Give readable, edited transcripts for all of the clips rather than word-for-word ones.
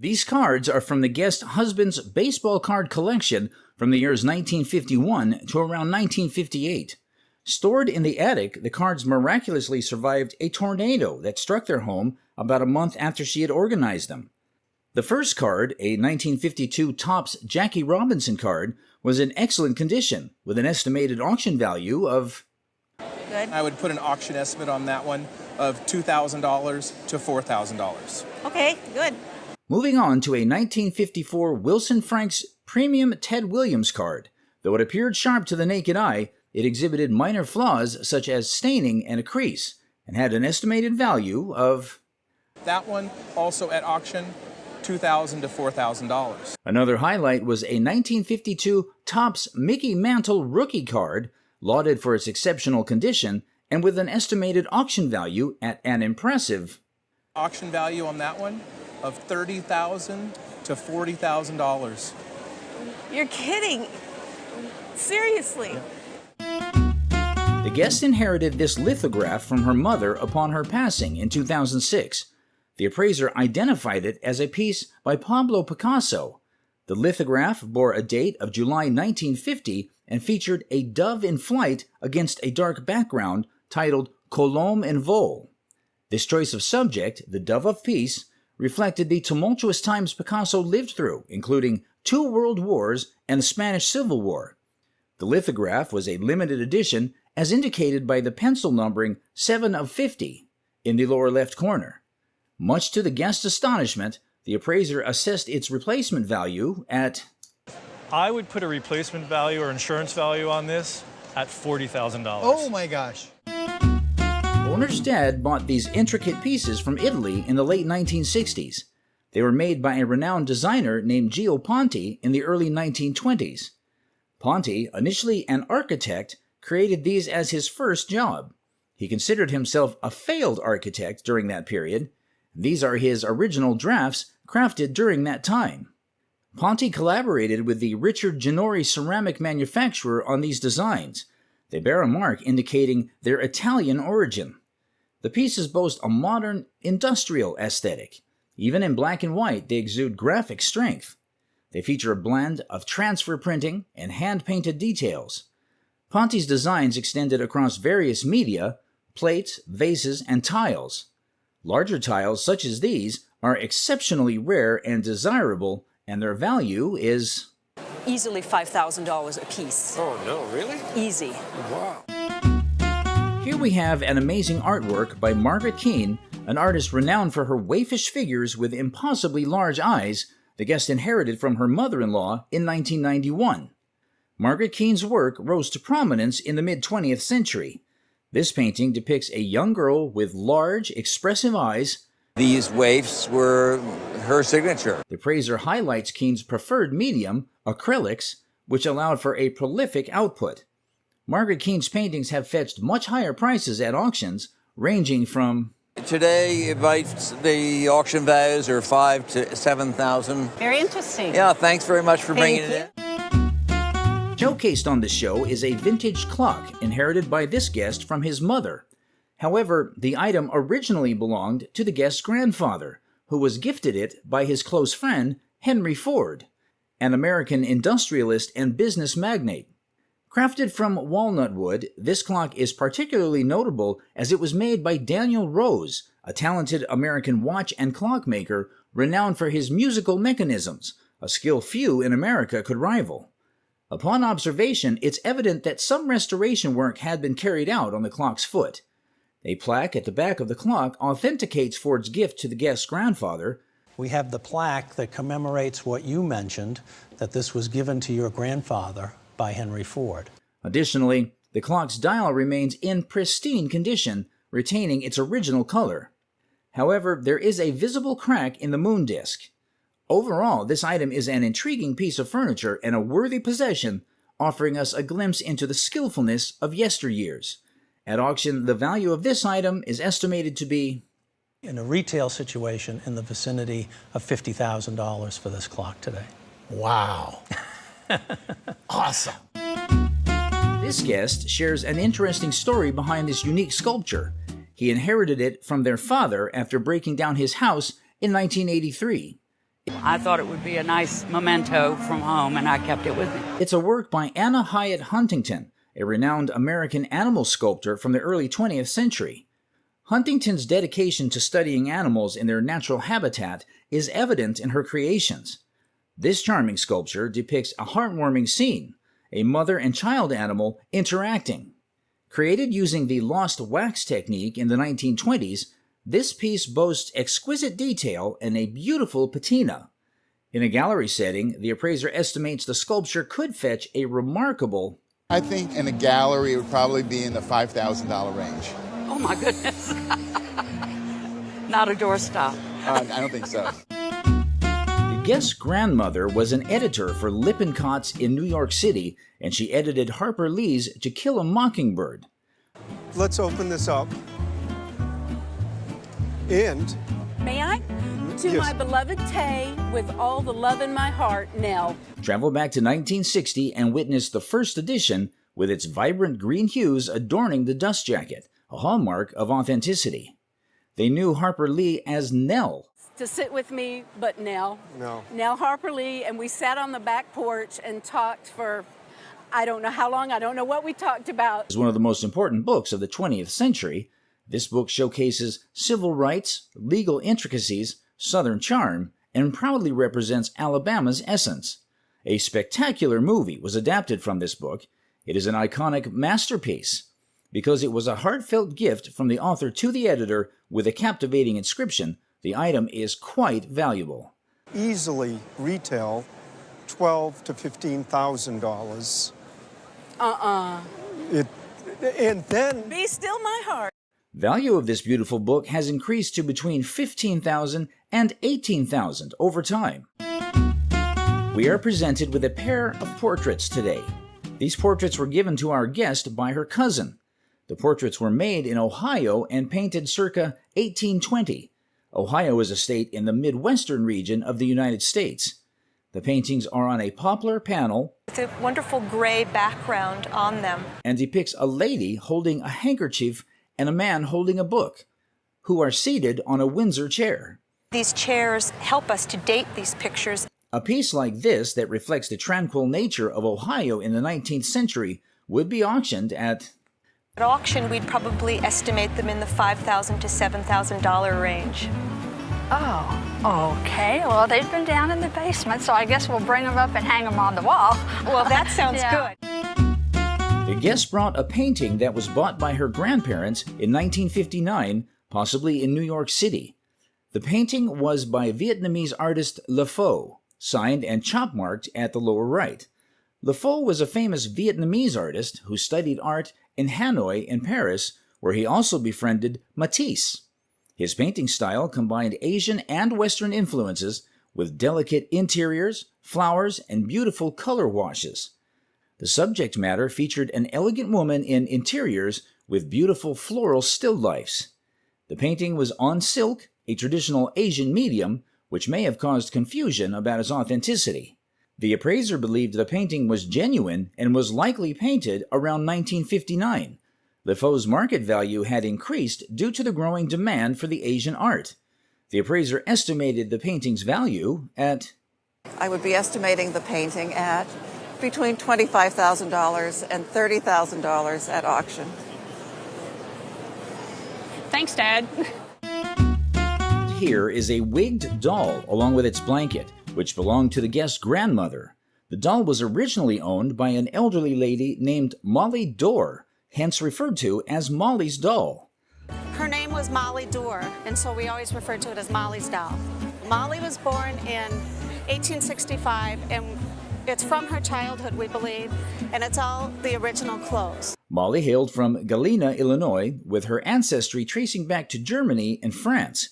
These cards are from the guest's husband's baseball card collection from the years 1951 to around 1958. Stored in the attic, the cards miraculously survived a tornado that struck their home about a month after she had organized them. The first card, a 1952 Topps Jackie Robinson card, was in excellent condition, with an estimated auction value of... Good. I would put an auction estimate on that one of $2,000 to $4,000. Okay, good. Moving on to a 1954 Wilson Franks Premium Ted Williams card. Though it appeared sharp to the naked eye, it exhibited minor flaws such as staining and a crease, and had an estimated value of... That one, also at auction, $2,000 to $4,000. Another highlight was a 1952 Topps Mickey Mantle rookie card, lauded for its exceptional condition, and with an estimated auction value at an impressive... Auction value on that one of $30,000 to $40,000. You're kidding. Seriously. Yeah. The guest inherited this lithograph from her mother upon her passing in 2006. The appraiser identified it as a piece by Pablo Picasso. The lithograph bore a date of July 1950 and featured a dove in flight against a dark background titled Colombe en vol. This choice of subject, the dove of peace, reflected the tumultuous times Picasso lived through, including 2 world wars and the Spanish Civil War. The lithograph was a limited edition, as indicated by the pencil numbering 7 of 50 in the lower left corner. Much to the guest's astonishment, the appraiser assessed its replacement value at... I would put a replacement value or insurance value on this at $40,000. Oh my gosh. Owner's dad bought these intricate pieces from Italy in the late 1960s. They were made by a renowned designer named Gio Ponti in the early 1920s. Ponti, initially an architect, created these as his first job. He considered himself a failed architect during that period. These are his original drafts crafted during that time. Ponti collaborated with the Richard Ginori ceramic manufacturer on these designs. They bear a mark indicating their Italian origin. The pieces boast a modern, industrial aesthetic. Even in black and white, they exude graphic strength. They feature a blend of transfer printing and hand-painted details. Ponti's designs extended across various media, plates, vases, and tiles. Larger tiles such as these are exceptionally rare and desirable, and their value is... Easily $5,000 a piece. Oh, no, really? Easy. Wow. Here we have an amazing artwork by Margaret Keane, an artist renowned for her waifish figures with impossibly large eyes the guest inherited from her mother-in-law in 1991. Margaret Keane's work rose to prominence in the mid-20th century. This painting depicts a young girl with large, expressive eyes. These waifs were her signature. The appraiser highlights Keane's preferred medium, acrylics, which allowed for a prolific output. Margaret Keane's paintings have fetched much higher prices at auctions, ranging from... Today, the auction values are $5,000 to $7,000. Very interesting. Yeah, thanks very much for bringing Thank it in. Showcased on the show is a vintage clock inherited by this guest from his mother. However, the item originally belonged to the guest's grandfather, who was gifted it by his close friend, Henry Ford, an American industrialist and business magnate. Crafted from walnut wood, this clock is particularly notable as it was made by Daniel Rose, a talented American watch and clockmaker renowned for his musical mechanisms, a skill few in America could rival. Upon observation, it's evident that some restoration work had been carried out on the clock's foot. A plaque at the back of the clock authenticates Ford's gift to the guest's grandfather. We have the plaque that commemorates what you mentioned, that this was given to your grandfather by Henry Ford. Additionally, the clock's dial remains in pristine condition, retaining its original color. However, there is a visible crack in the moon disc. Overall, this item is an intriguing piece of furniture and a worthy possession, offering us a glimpse into the skillfulness of yesteryears. At auction, the value of this item is estimated to be... In a retail situation, in the vicinity of $50,000 for this clock today. Wow. Awesome. This guest shares an interesting story behind this unique sculpture. He inherited it from their father after breaking down his house in 1983. I thought it would be a nice memento from home, and I kept it with me. It's a work by Anna Hyatt Huntington, a renowned American animal sculptor from the early 20th century. Huntington's dedication to studying animals in their natural habitat is evident in her creations. This charming sculpture depicts a heartwarming scene, a mother and child animal interacting. Created using the lost wax technique in the 1920s, this piece boasts exquisite detail and a beautiful patina. In a gallery setting, the appraiser estimates the sculpture could fetch a remarkable... I think in a gallery it would probably be in the $5,000 range. Oh my goodness. Not a doorstop. I don't think so. The guest's grandmother was an editor for Lippincotts in New York City, and she edited Harper Lee's To Kill a Mockingbird. Let's open this up. And... May I? To yes. my beloved Tay, with all the love in my heart, Nell. Travel back to 1960 and witness the first edition with its vibrant green hues adorning the dust jacket, a hallmark of authenticity. They knew Harper Lee as Nell. To sit with me, but Nell. No. Nell Harper Lee, and we sat on the back porch and talked for, I don't know how long, I don't know what we talked about. It's one of the most important books of the 20th century. This book showcases civil rights, legal intricacies, Southern charm, and proudly represents Alabama's essence. A spectacular movie was adapted from this book. It is an iconic masterpiece because it was a heartfelt gift from the author to the editor with a captivating inscription. The item is quite valuable. Easily retail $12,000 to $15,000. And then... Be still my heart. Value of this beautiful book has increased to between $15,000 and $18,000 over time. We are presented with a pair of portraits today. These portraits were given to our guest by her cousin. The portraits were made in Ohio and painted circa 1820. Ohio is a state in the Midwestern region of the United States. The paintings are on a poplar panel With a wonderful gray background on them. and depicts a lady holding a handkerchief and a man holding a book, who are seated on a Windsor chair. These chairs help us to date these pictures. A piece like this that reflects the tranquil nature of Ohio in the 19th century would be auctioned at... At auction, we'd probably estimate them in the $5,000 to $7,000 range. Oh, okay. Well, they've been down in the basement, so I guess we'll bring them up and hang them on the wall. Well, that sounds good. The guest brought a painting that was bought by her grandparents in 1959, possibly in New York City. The painting was by Vietnamese artist Le Faux, signed and chop-marked at the lower right. Le Faux was a famous Vietnamese artist who studied art in Hanoi and Paris, where he also befriended Matisse. His painting style combined Asian and Western influences with delicate interiors, flowers, and beautiful color washes. The subject matter featured an elegant woman in interiors with beautiful floral still lifes. The painting was on silk, a traditional Asian medium, which may have caused confusion about its authenticity. The appraiser believed the painting was genuine and was likely painted around 1959. Le Faux's market value had increased due to the growing demand for the Asian art. The appraiser estimated the painting's value at... I would be estimating the painting at between $25,000 and $30,000 at auction. Thanks, Dad. Here is a wigged doll along with its blanket, which belonged to the guest's grandmother. The doll was originally owned by an elderly lady named Molly Dorr, hence referred to as Molly's doll. Her name was Molly Dorr, and so we always referred to it as Molly's doll. Molly was born in 1865, and it's from her childhood, we believe, and it's all the original clothes. Molly hailed from Galena, Illinois, with her ancestry tracing back to Germany and France.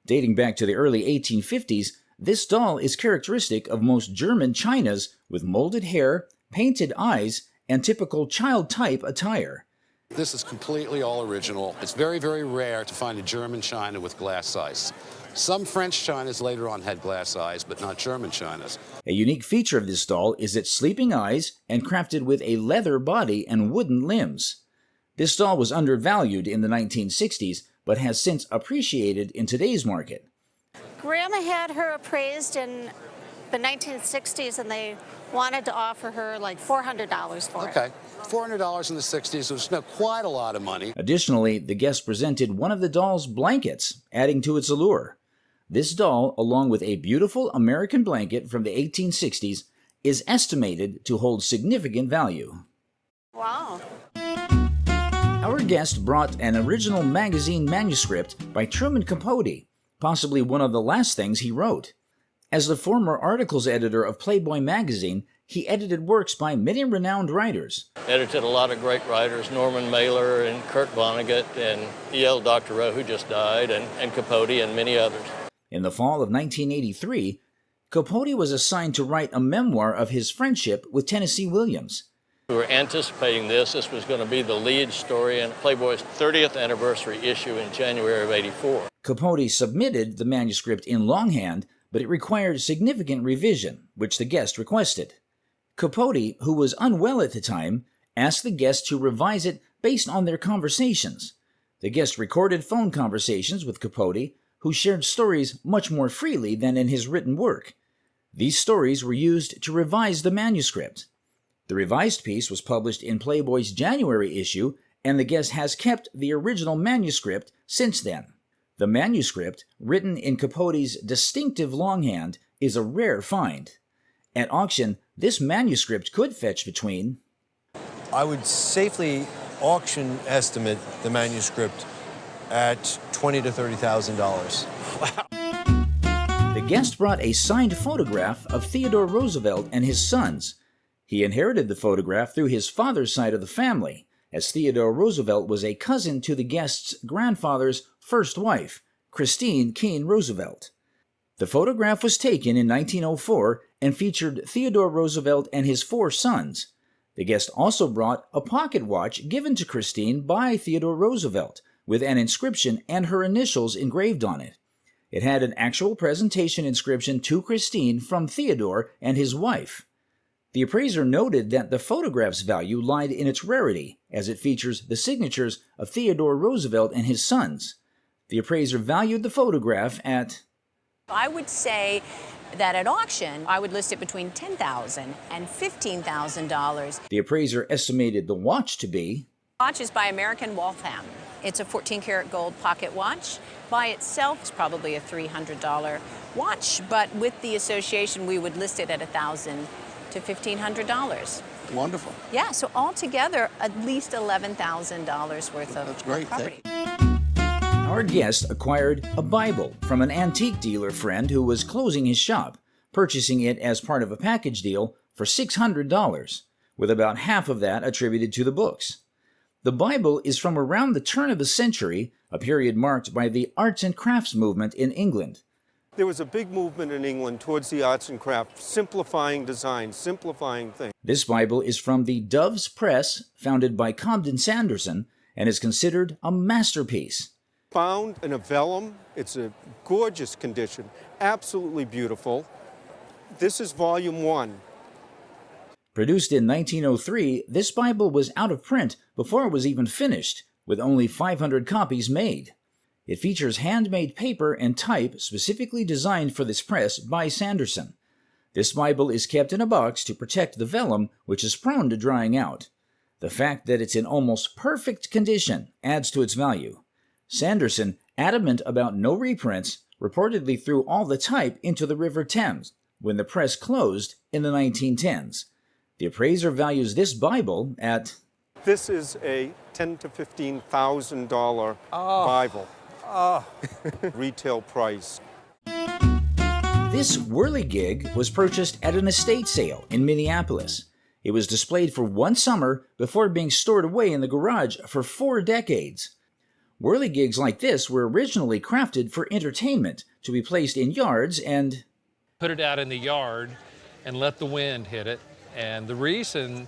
Dating back to the early 1850s, this doll is characteristic of most German chinas with molded hair, painted eyes, and typical child-type attire. This is completely all original. It's very, very rare to find a German china with glass eyes. Some French chinas later on had glass eyes, but not German chinas. A unique feature of this doll is its sleeping eyes and crafted with a leather body and wooden limbs. This doll was undervalued in the 1960s, but has since appreciated in today's market. Grandma had her appraised in the 1960s, and they wanted to offer her like $400 for it. Okay, $400 in the 60s was quite a lot of money. Additionally, the guest presented one of the doll's blankets, adding to its allure. This doll, along with a beautiful American blanket from the 1860s, is estimated to hold significant value. Wow. Our guest brought an original magazine manuscript by Truman Capote, possibly one of the last things he wrote. As the former articles editor of Playboy magazine, he edited works by many renowned writers. Edited a lot of great writers, Norman Mailer and Kurt Vonnegut and E.L. Doctorow, who just died, and Capote and many others. In the fall of 1983, Capote was assigned to write a memoir of his friendship with Tennessee Williams. We were anticipating this. This was going to be the lead story in Playboy's 30th anniversary issue in January of '84. Capote submitted the manuscript in longhand, but it required significant revision, which the guest requested. Capote, who was unwell at the time, asked the guest to revise it based on their conversations. The guest recorded phone conversations with Capote, who shared stories much more freely than in his written work. These stories were used to revise the manuscript. The revised piece was published in Playboy's January issue, and the guest has kept the original manuscript since then. The manuscript, written in Capote's distinctive longhand, is a rare find. At auction, this manuscript could fetch between... I would safely auction estimate the manuscript at $20,000 to $30,000. Wow. The guest brought a signed photograph of Theodore Roosevelt and his sons. He inherited the photograph through his father's side of the family, as Theodore Roosevelt was a cousin to the guest's grandfather's first wife, Christine Keane Roosevelt. The photograph was taken in 1904 and featured Theodore Roosevelt and his 4 sons. The guest also brought a pocket watch given to Christine by Theodore Roosevelt, with an inscription and her initials engraved on it. It had an actual presentation inscription to Christine from Theodore and his wife. The appraiser noted that the photograph's value lied in its rarity, as it features the signatures of Theodore Roosevelt and his sons. The appraiser valued the photograph at... I would say that at auction, I would list it between $10,000 and $15,000. The appraiser estimated the watch to be... Watch is by American Waltham. It's a 14-karat gold pocket watch. By itself, it's probably a $300 watch, but with the association, we would list it at $1,000 to $1,500. Wonderful. Yeah, so altogether, at least $11,000 worth of That's great. property. Our guest acquired a Bible from an antique dealer friend who was closing his shop, purchasing it as part of a package deal for $600, with about half of that attributed to the books. The Bible is from around the turn of the century, a period marked by the arts and crafts movement in England. There was a big movement in England towards the arts and crafts, simplifying design, simplifying things. This Bible is from the Dove's Press, founded by Cobden Sanderson, and is considered a masterpiece. Bound in a vellum. It's a gorgeous condition, absolutely beautiful. This is volume 1. Produced in 1903, this Bible was out of print before it was even finished, with only 500 copies made. It features handmade paper and type specifically designed for this press by Sanderson. This Bible is kept in a box to protect the vellum, which is prone to drying out. The fact that it's in almost perfect condition adds to its value. Sanderson, adamant about no reprints, reportedly threw all the type into the River Thames when the press closed in the 1910s. The appraiser values this Bible at... This is a $10,000 to $15,000 Bible. Retail price. This Whirlygig was purchased at an estate sale in Minneapolis. It was displayed for one summer before being stored away in the garage for 4 decades. Whirlygigs like this were originally crafted for entertainment, to be placed in yards and... Put it out in the yard and let the wind hit it. And the reason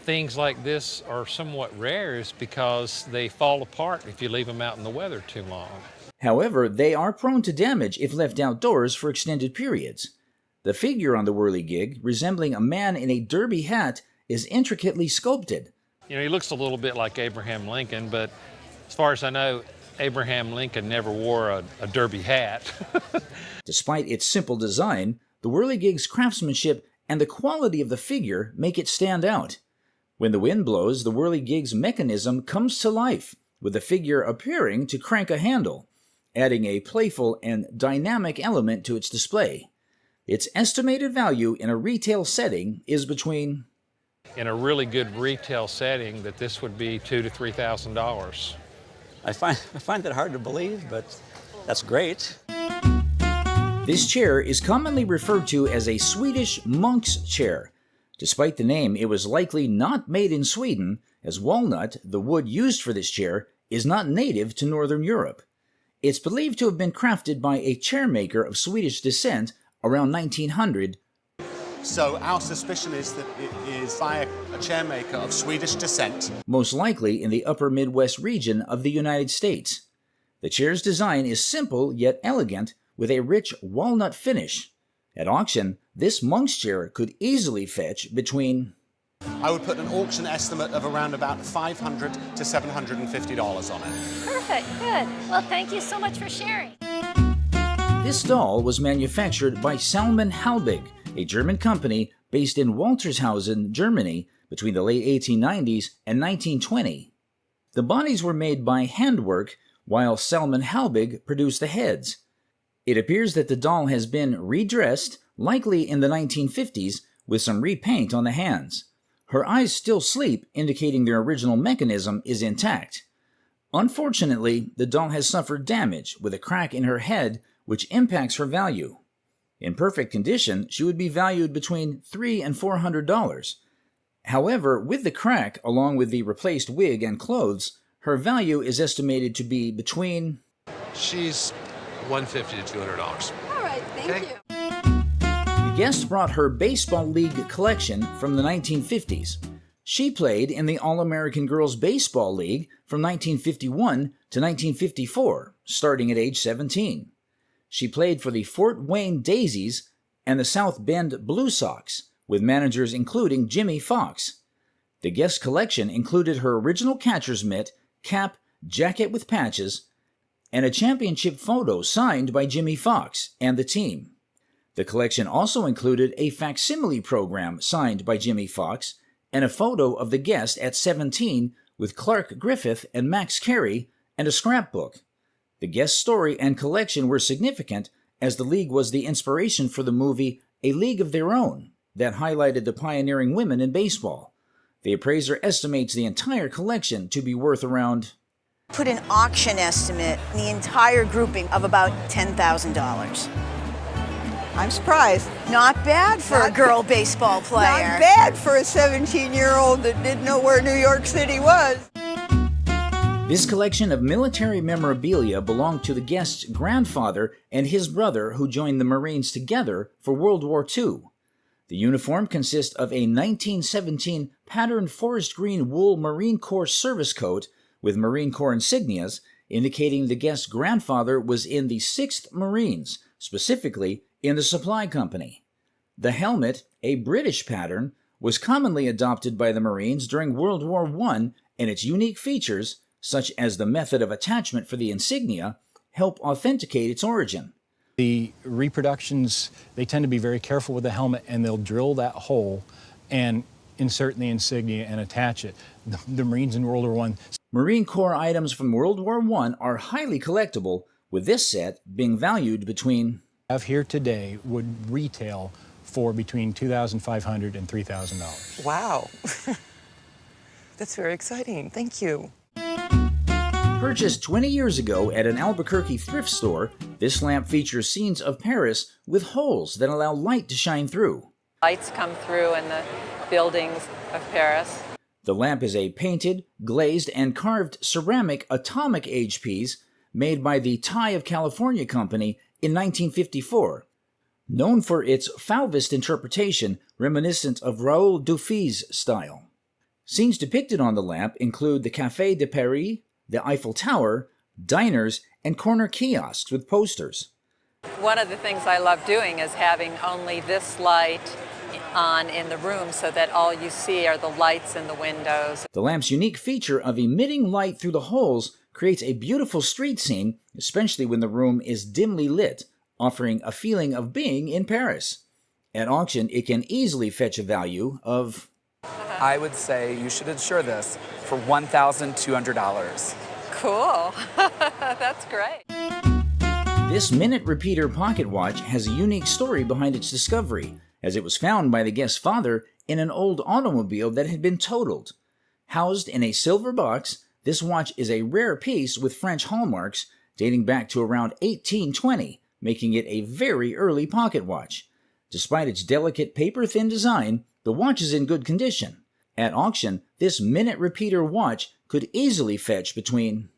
things like this are somewhat rare is because they fall apart if you leave them out in the weather too long. However, they are prone to damage if left outdoors for extended periods. The figure on the Whirlygig, resembling a man in a derby hat, is intricately sculpted. You know, he looks a little bit like Abraham Lincoln, but as far as I know, Abraham Lincoln never wore a derby hat. Despite its simple design, the Whirlygig's craftsmanship and the quality of the figure make it stand out. When the wind blows, the Whirlygig's mechanism comes to life, with the figure appearing to crank a handle, adding a playful and dynamic element to its display. Its estimated value in a retail setting is between... In a really good retail setting, that this would be $2,000 to $3,000. I find that hard to believe, but that's great. This chair is commonly referred to as a Swedish monk's chair. Despite the name, it was likely not made in Sweden, as walnut, the wood used for this chair, is not native to Northern Europe. It's believed to have been crafted by a chairmaker of Swedish descent around 1900. So our suspicion is that it is by a chairmaker of Swedish descent. Most likely in the upper Midwest region of the United States. The chair's design is simple yet elegant, with a rich walnut finish. At auction, this monk's chair could easily fetch between... I would put an auction estimate of around about $500 to $750 on it. Perfect, good. Well, thank you so much for sharing. This doll was manufactured by Salman Halbig, a German company based in Waltershausen, Germany, between the late 1890s and 1920. The bodies were made by handwork, while Salman Halbig produced the heads. It appears that the doll has been redressed, likely in the 1950s, with some repaint on the hands. Her eyes still sleep, indicating their original mechanism is intact. Unfortunately, the doll has suffered damage, with a crack in her head, which impacts her value. In perfect condition, she would be valued between $300 and $400. However, with the crack, along with the replaced wig and clothes, her value is estimated to be between... She's $150 to $200. All right, thank you. The guest brought her Baseball League collection from the 1950s. She played in the All-American Girls Baseball League from 1951 to 1954, starting at age 17. She played for the Fort Wayne Daisies and the South Bend Blue Sox, with managers including Jimmy Fox. The guest collection included her original catcher's mitt, cap, jacket with patches, and a championship photo signed by Jimmy Fox and the team. The collection also included a facsimile program signed by Jimmy Fox and a photo of the guest at 17 with Clark Griffith and Max Carey, and a scrapbook. The guest story and collection were significant, as the league was the inspiration for the movie A League of Their Own that highlighted the pioneering women in baseball. The appraiser estimates the entire collection to be worth around... Put an auction estimate, the entire grouping, of about $10,000. I'm surprised. Not bad for a girl baseball player. Not bad for a 17-year-old that didn't know where New York City was. This collection of military memorabilia belonged to the guest's grandfather and his brother, who joined the Marines together for World War II. The uniform consists of a 1917 patterned forest green wool Marine Corps service coat with Marine Corps insignias, indicating the guest's grandfather was in the 6th Marines, specifically in the supply company. The helmet, a British pattern, was commonly adopted by the Marines during World War I, and its unique features, such as the method of attachment for the insignia, help authenticate its origin. The reproductions, they tend to be very careful with the helmet, and they'll drill that hole and insert the insignia and attach it. The Marines in World War I. Marine Corps items from World War I are highly collectible, with this set being valued between... Have here today would retail for between $2,500 and $3,000. Wow. That's very exciting. Thank you. Purchased 20 years ago at an Albuquerque thrift store, this lamp features scenes of Paris with holes that allow light to shine through. Lights come through in the buildings of Paris. The lamp is a painted, glazed, and carved ceramic atomic age piece made by the Tie of California Company in 1954. Known for its Fauvist interpretation reminiscent of Raoul Dufy's style. Scenes depicted on the lamp include the Café de Paris, the Eiffel Tower, diners, and corner kiosks with posters. One of the things I love doing is having only this light on in the room so that all you see are the lights in the windows. The lamp's unique feature of emitting light through the holes creates a beautiful street scene, especially when the room is dimly lit, offering a feeling of being in Paris. At auction, it can easily fetch a value of... I would say you should insure this for $1,200. Cool. That's great. This minute repeater pocket watch has a unique story behind its discovery, as it was found by the guest's father in an old automobile that had been totaled. Housed in a silver box, this watch is a rare piece with French hallmarks dating back to around 1820, making it a very early pocket watch. Despite its delicate paper-thin design, the watch is in good condition. At auction, this minute repeater watch could easily fetch between...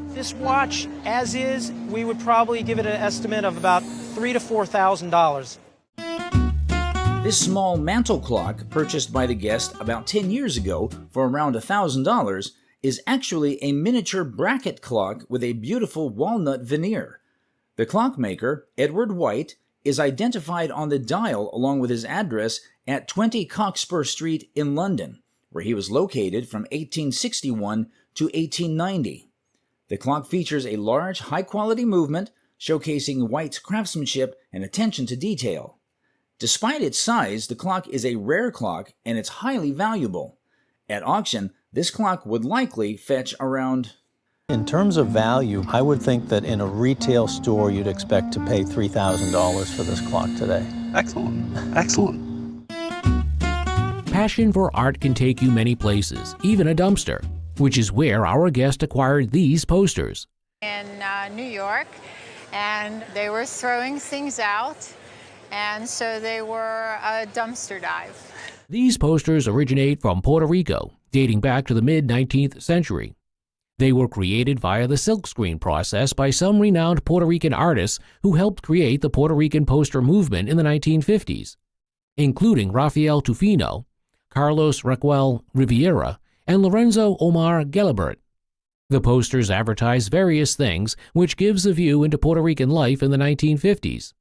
This watch, as is, we would probably give it an estimate of about $3,000 to $4,000. This small mantle clock, purchased by the guest about 10 years ago for around $1,000, is actually a miniature bracket clock with a beautiful walnut veneer. The clockmaker, Edward White, is identified on the dial along with his address at 20 Cockspur Street in London, where he was located from 1861 to 1890. The clock features a large, high-quality movement, showcasing White's craftsmanship and attention to detail. Despite its size, the clock is a rare clock and it's highly valuable. At auction, this clock would likely fetch around... In terms of value, I would think that in a retail store you'd expect to pay $3,000 for this clock today. Excellent. Excellent. Passion for art can take you many places, even a dumpster, which is where our guest acquired these posters. In New York, and they were throwing things out, and so they were a dumpster dive. These posters originate from Puerto Rico, dating back to the mid-19th century. They were created via the silkscreen process by some renowned Puerto Rican artists who helped create the Puerto Rican poster movement in the 1950s, including Rafael Tufino, Carlos Raquel Riviera, and Lorenzo Omar Gelabert. The posters advertise various things, which gives a view into Puerto Rican life in the 1950s.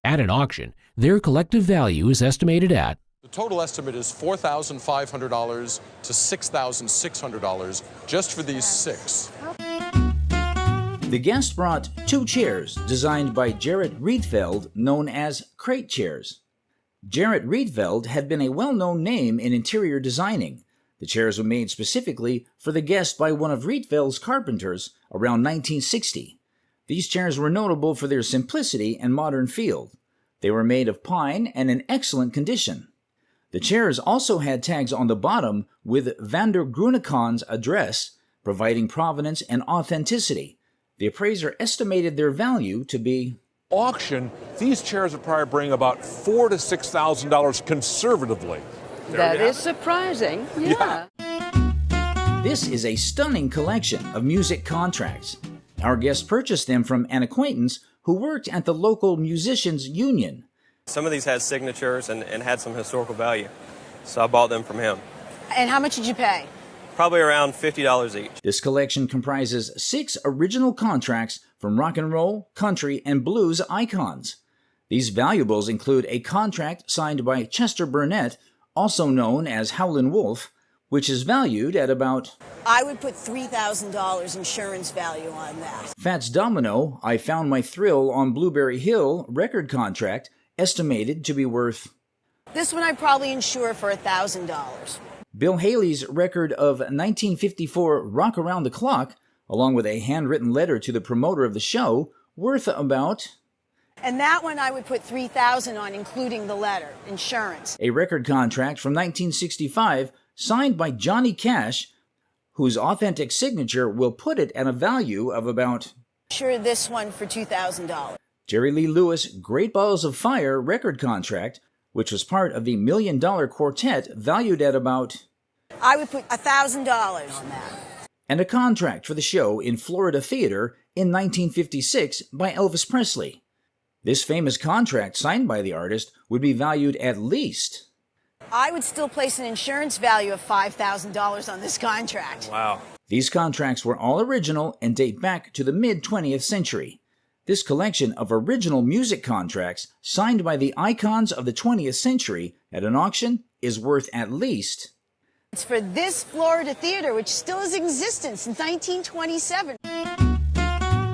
At an auction, their collective value is estimated at... The total estimate is $4,500 to $6,600 just for these 6. The guest brought 2 chairs designed by Gerrit Rietveld, known as crate chairs. Gerrit Rietveld had been a well-known name in interior designing. The chairs were made specifically for the guest by one of Rietveld's carpenters around 1960. These chairs were notable for their simplicity and modern feel. They were made of pine and in excellent condition. The chairs also had tags on the bottom with Van der Grunekon's address, providing provenance and authenticity. The appraiser estimated their value to be... Auction, these chairs would probably bring about $4,000 to $6,000 conservatively. That is surprising, yeah. This is a stunning collection of music contracts. Our guest purchased them from an acquaintance who worked at the local musicians' union. Some of these had signatures and had some historical value, so I bought them from him. And how much did you pay? Probably around $50 each. This collection comprises 6 original contracts from rock and roll, country, and blues icons. These valuables include a contract signed by Chester Burnett, also known as Howlin' Wolf, which is valued at about... I would put $3,000 insurance value on that. Fats Domino, I Found My Thrill on Blueberry Hill record contract, estimated to be worth... This one I'd probably insure for $1,000. Bill Haley's record of 1954 Rock Around the Clock, along with a handwritten letter to the promoter of the show, worth about... And that one I would put $3,000 on, including the letter, insurance. A record contract from 1965 signed by Johnny Cash, whose authentic signature will put it at a value of about... Sure, this one for $2,000. Jerry Lee Lewis' Great Balls of Fire record contract, which was part of the $1 Million Quartet, valued at about... I would put $1,000 on that. And a contract for the show in Florida Theater in 1956 by Elvis Presley. This famous contract signed by the artist would be valued at least... I would still place an insurance value of $5,000 on this contract. Wow. These contracts were all original and date back to the mid-20th century. This collection of original music contracts signed by the icons of the 20th century at an auction is worth at least... It's for this Florida theater, which still has existence since 1927.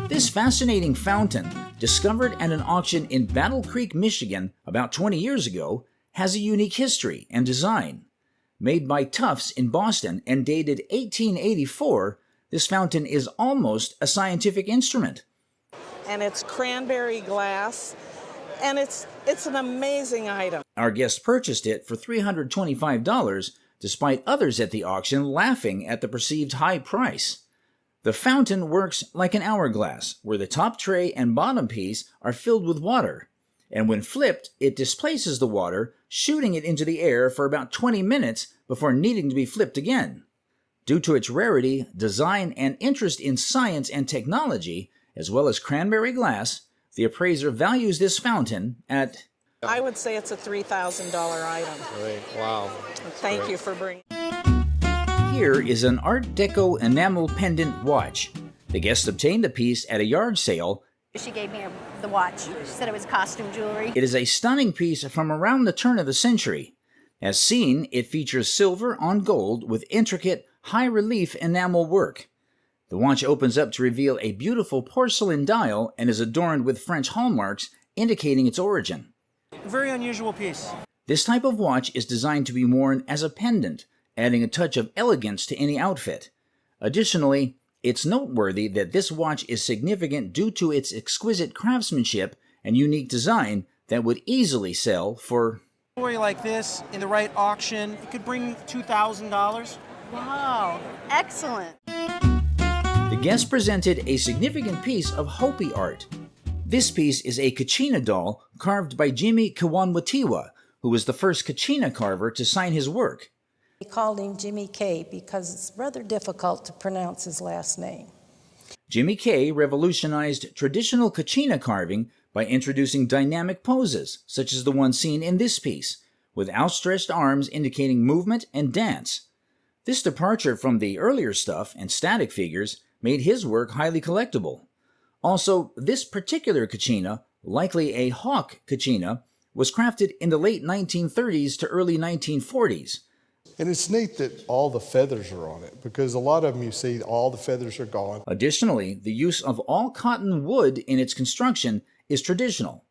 This fascinating fountain, discovered at an auction in Battle Creek, Michigan about 20 years ago, has a unique history and design. Made by Tufts in Boston and dated 1884, this fountain is almost a scientific instrument. And it's cranberry glass, and it's an amazing item. Our guest purchased it for $325, despite others at the auction laughing at the perceived high price. The fountain works like an hourglass, where the top tray and bottom piece are filled with water, and when flipped, it displaces the water, shooting it into the air for about 20 minutes before needing to be flipped again. Due to its rarity, design, and interest in science and technology, as well as cranberry glass, the appraiser values this fountain at... I would say it's a $3,000 item. Great, wow. Thank you for bringing... Here is an Art Deco enamel pendant watch. The guest obtained the piece at a yard sale. She gave me the watch. She said it was costume jewelry. It is a stunning piece from around the turn of the century. As seen, it features silver on gold with intricate, high-relief enamel work. The watch opens up to reveal a beautiful porcelain dial and is adorned with French hallmarks indicating its origin. A very unusual piece. This type of watch is designed to be worn as a pendant, adding a touch of elegance to any outfit. Additionally, it's noteworthy that this watch is significant due to its exquisite craftsmanship and unique design that would easily sell for... Jewelry like this in the right auction, it could bring $2,000. Wow, excellent. The guest presented a significant piece of Hopi art. This piece is a Kachina doll carved by Jimmy Kiwanwatiwa, who was the first Kachina carver to sign his work. We called him Jimmy K because it's rather difficult to pronounce his last name. Jimmy K revolutionized traditional Kachina carving by introducing dynamic poses, such as the one seen in this piece, with outstretched arms indicating movement and dance. This departure from the earlier stuff and static figures made his work highly collectible. Also, this particular Kachina, likely a hawk Kachina, was crafted in the late 1930s to early 1940s. And it's neat that all the feathers are on it, because a lot of them you see, all the feathers are gone. Additionally, the use of all cotton wood in its construction is traditional.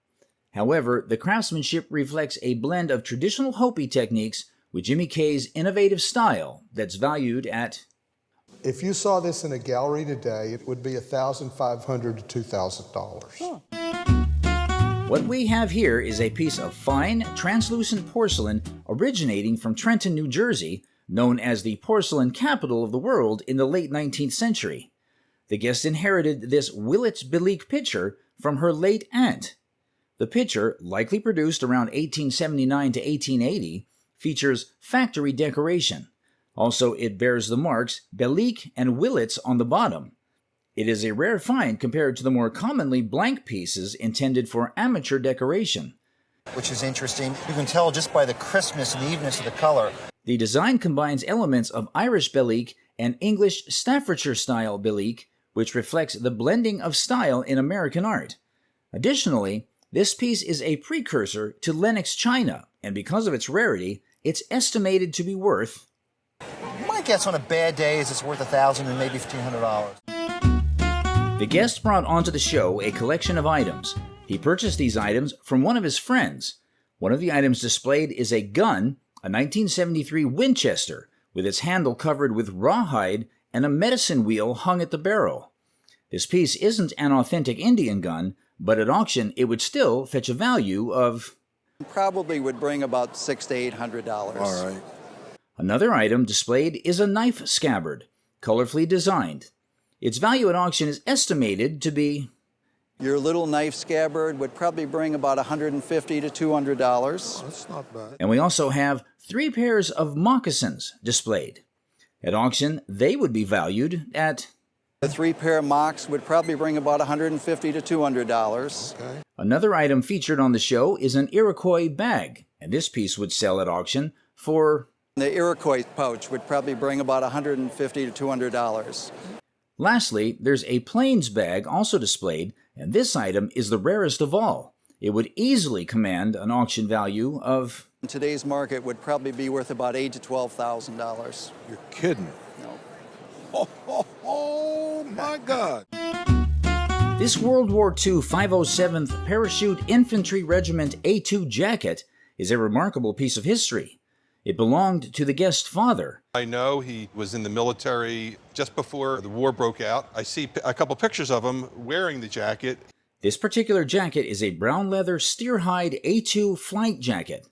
However, the craftsmanship reflects a blend of traditional Hopi techniques with Jimmy K's innovative style that's valued at... If you saw this in a gallery today, it would be $1,500 to $2,000. What we have here is a piece of fine, translucent porcelain originating from Trenton, New Jersey, known as the porcelain capital of the world in the late 19th century. The guest inherited this Willetts Bellique pitcher from her late aunt. The pitcher, likely produced around 1879 to 1880, features factory decoration. Also, it bears the marks Bellique and Willetts on the bottom. It is a rare find compared to the more commonly blank pieces intended for amateur decoration. Which is interesting. You can tell just by the crispness and the evenness of the color. The design combines elements of Irish Bellique and English Staffordshire-style Bellique, which reflects the blending of style in American art. Additionally, this piece is a precursor to Lenox china, and because of its rarity, it's estimated to be worth... My guess on a bad day is it's worth $1,000 and maybe $1,500. The guest brought onto the show a collection of items. He purchased these items from one of his friends. One of the items displayed is a gun, a 1973 Winchester, with its handle covered with rawhide and a medicine wheel hung at the barrel. This piece isn't an authentic Indian gun, but at auction it would still fetch a value of... Probably would bring about $600 to $800. All right. Another item displayed is a knife scabbard, colorfully designed. Its value at auction is estimated to be... Your little knife scabbard would probably bring about $150 to $200. Oh, that's not bad. And we also have 3 pairs of moccasins displayed. At auction, they would be valued at... The 3 pair of mocks would probably bring about $150 to $200. Okay. Another item featured on the show is an Iroquois bag, and this piece would sell at auction for... The Iroquois pouch would probably bring about $150 to $200. Lastly, there's a Plains bag also displayed, and this item is the rarest of all. It would easily command an auction value of... In today's market, would probably be worth about $8,000 to $12,000. You're kidding. No. Oh my God. This World War II 507th Parachute Infantry Regiment A2 jacket is a remarkable piece of history. It belonged to the guest's father. I know he was in the military just before the war broke out. I see a couple pictures of him wearing the jacket. This particular jacket is a brown leather steer-hide A2 flight jacket.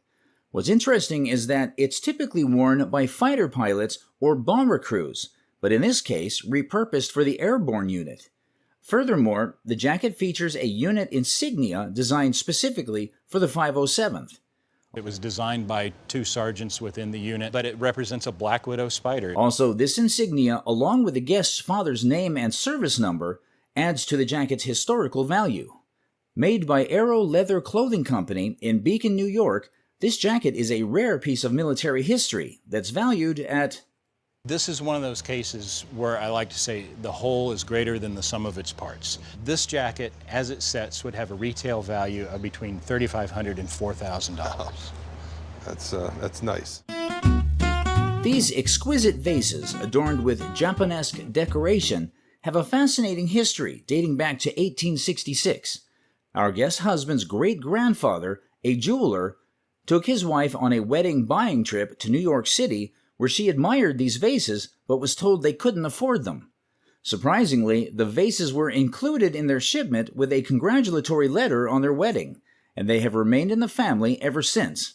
What's interesting is that it's typically worn by fighter pilots or bomber crews, but in this case, repurposed for the airborne unit. Furthermore, the jacket features a unit insignia designed specifically for the 507th. It was designed by 2 sergeants within the unit, but it represents a Black Widow Spider. Also, this insignia, along with the guest's father's name and service number, adds to the jacket's historical value. Made by Aero Leather Clothing Company in Beacon, New York, this jacket is a rare piece of military history that's valued at... This is one of those cases where I like to say the whole is greater than the sum of its parts. This jacket, as it sets, would have a retail value of between $3,500 and $4,000. That's nice. These exquisite vases, adorned with Japanesque decoration, have a fascinating history dating back to 1866. Our guest's husband's great-grandfather, a jeweler, took his wife on a wedding buying trip to New York City where she admired these vases but was told they couldn't afford them. Surprisingly, the vases were included in their shipment with a congratulatory letter on their wedding, and they have remained in the family ever since.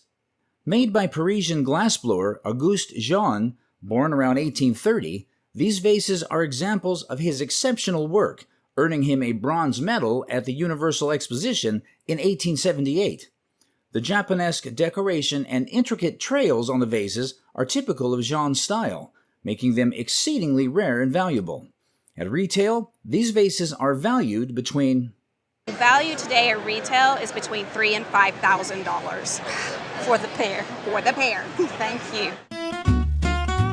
Made by Parisian glassblower Auguste Jean, born around 1830, these vases are examples of his exceptional work, earning him a bronze medal at the Universal Exposition in 1878. The Japanesque decoration and intricate trails on the vases are typical of Jean's style, making them exceedingly rare and valuable. At retail, these vases are valued between... The value today at retail is between $3,000 and $5,000 for the pair. For the pair. Thank you.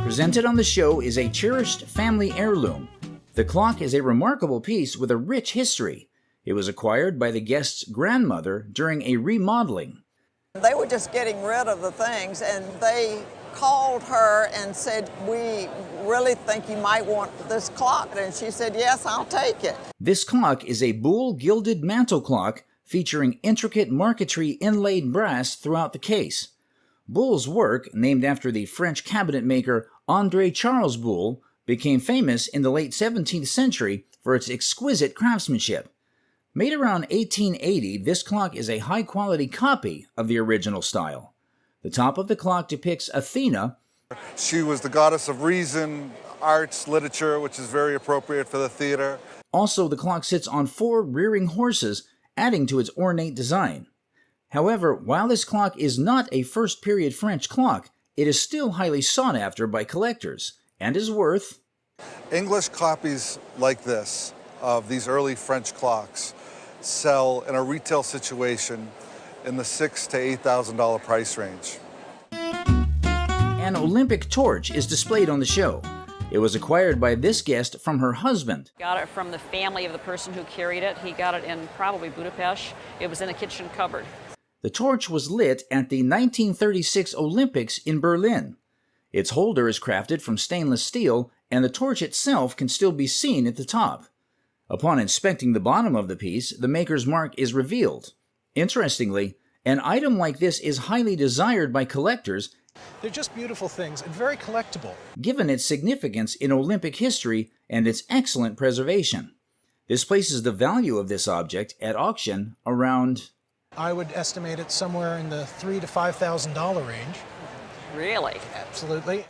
Presented on the show is a cherished family heirloom. The clock is a remarkable piece with a rich history. It was acquired by the guest's grandmother during a remodeling. They were just getting rid of the things, and they called her and said, "We really think you might want this clock." And she said, "Yes, I'll take it." This clock is a buhl gilded mantle clock featuring intricate marquetry inlaid brass throughout the case. Boule's work, named after the French cabinet maker André Charles Boulle, became famous in the late 17th century for its exquisite craftsmanship. Made around 1880, this clock is a high-quality copy of the original style. The top of the clock depicts Athena. She was the goddess of reason, arts, literature, which is very appropriate for the theater. Also, the clock sits on 4 rearing horses, adding to its ornate design. However, while this clock is not a first-period French clock, it is still highly sought after by collectors and is worth... English copies like this of these early French clocks sell in a retail situation in the $6,000 to $8,000 price range. An Olympic torch is displayed on the show. It was acquired by this guest from her husband. Got it from the family of the person who carried it. He got it in probably Budapest. It was in a kitchen cupboard. The torch was lit at the 1936 Olympics in Berlin. Its holder is crafted from stainless steel, and the torch itself can still be seen at the top. Upon inspecting the bottom of the piece, the maker's mark is revealed. Interestingly, an item like this is highly desired by collectors. They're just beautiful things and very collectible, given its significance in Olympic history and its excellent preservation. This places the value of this object at auction around... I would estimate it somewhere in the $3,000 to $5,000 range. Really? Absolutely.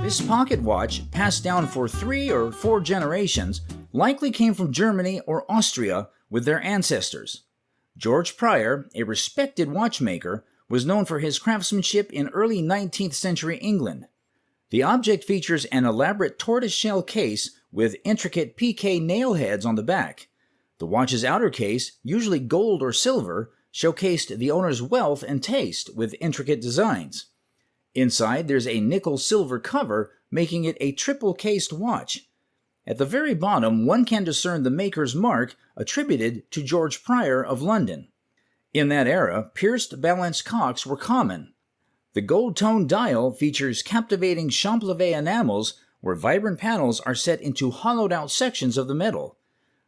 This pocket watch, passed down for 3 or 4 generations, likely came from Germany or Austria with their ancestors. George Pryor, a respected watchmaker, was known for his craftsmanship in early 19th century England. The object features an elaborate tortoiseshell case with intricate PK nail heads on the back. The watch's outer case, usually gold or silver, showcased the owner's wealth and taste with intricate designs. Inside, there's a nickel-silver cover, making it a triple-cased watch. At the very bottom, one can discern the maker's mark attributed to George Pryor of London. In that era, pierced balance cocks were common. The gold-toned dial features captivating champlavé enamels where vibrant panels are set into hollowed-out sections of the metal.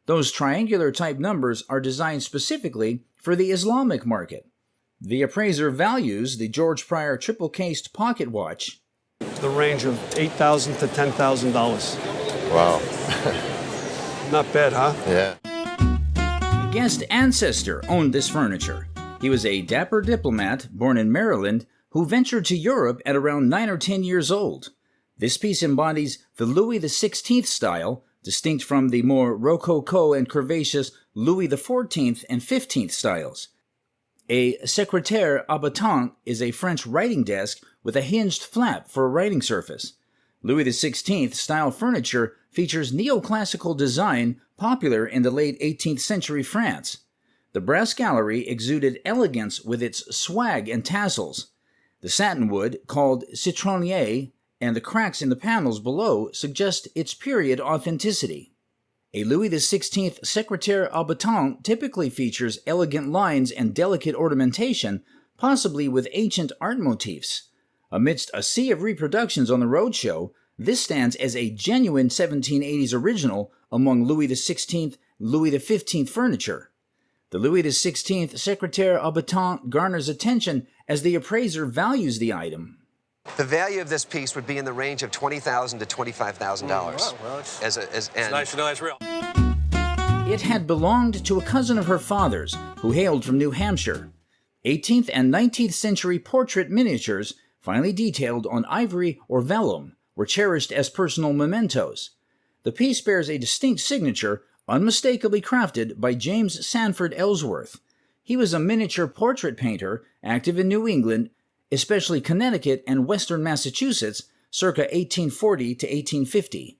Those triangular-type numbers are designed specifically for the Islamic market. The appraiser values the George Pryor triple-cased pocket watch. The range of $8,000 to $10,000. Wow. Not bad, huh? Yeah. A guest ancestor owned this furniture. He was a dapper diplomat born in Maryland who ventured to Europe at around 9 or 10 years old. This piece embodies the Louis XVI style, distinct from the more rococo and curvaceous Louis XIV and XV styles. A secrétaire à battant is a French writing desk with a hinged flap for a writing surface. Louis XVI style furniture features neoclassical design popular in the late 18th century France. The brass gallery exuded elegance with its swag and tassels. The satinwood, called citronnier, and the cracks in the panels below suggest its period authenticity. A Louis XVI secrétaire à battant typically features elegant lines and delicate ornamentation, possibly with ancient art motifs. Amidst a sea of reproductions on the Roadshow, this stands as a genuine 1780s original among Louis XVI, Louis XV furniture. The Louis XVI secrétaire à battant garners attention as the appraiser values the item. The value of this piece would be in the range of $20,000 to $25,000. Well, it's nice to know that's real. It had belonged to a cousin of her father's, who hailed from New Hampshire. 18th and 19th century portrait miniatures, finely detailed on ivory or vellum, were cherished as personal mementos. The piece bears a distinct signature, unmistakably crafted by James Sanford Ellsworth. He was a miniature portrait painter active in New England, especially Connecticut and western Massachusetts, circa 1840 to 1850.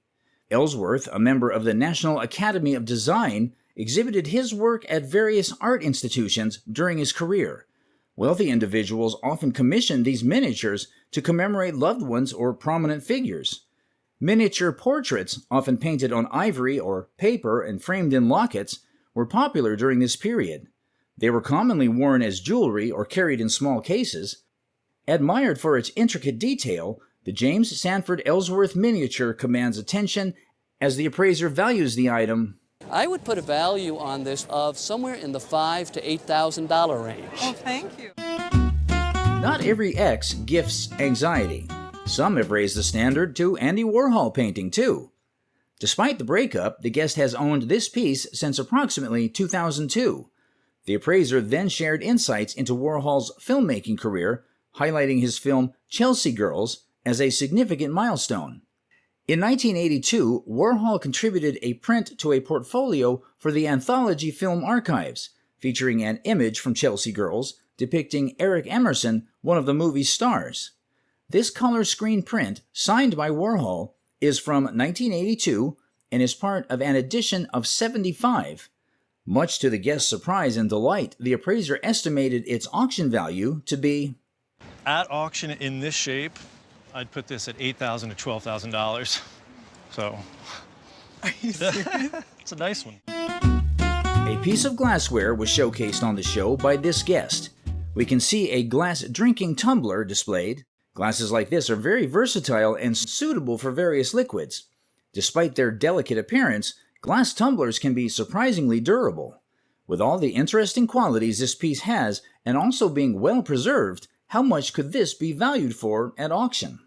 Ellsworth, a member of the National Academy of Design, exhibited his work at various art institutions during his career. Wealthy individuals often commissioned these miniatures to commemorate loved ones or prominent figures. Miniature portraits, often painted on ivory or paper and framed in lockets, were popular during this period. They were commonly worn as jewelry or carried in small cases. Admired for its intricate detail, the James Sanford Ellsworth miniature commands attention as the appraiser values the item. I would put a value on this of somewhere in the $5,000 to $8,000 range. Oh, thank you. Not every ex gifts anxiety. Some have raised the standard to Andy Warhol painting, too. Despite the breakup, the guest has owned this piece since approximately 2002. The appraiser then shared insights into Warhol's filmmaking career, highlighting his film Chelsea Girls as a significant milestone. In 1982, Warhol contributed a print to a portfolio for the Anthology Film Archives, featuring an image from Chelsea Girls depicting Eric Emerson, one of the movie's stars. This color screen print, signed by Warhol, is from 1982 and is part of an edition of 75. Much to the guest's surprise and delight, the appraiser estimated its auction value to be... At auction in this shape, I'd put this at $8,000 to $12,000. So, Are you serious? It's a nice one. A piece of glassware was showcased on the show by this guest. We can see a glass drinking tumbler displayed. Glasses like this are very versatile and suitable for various liquids. Despite their delicate appearance, glass tumblers can be surprisingly durable. With all the interesting qualities this piece has, and also being well preserved, how much could this be valued for at auction?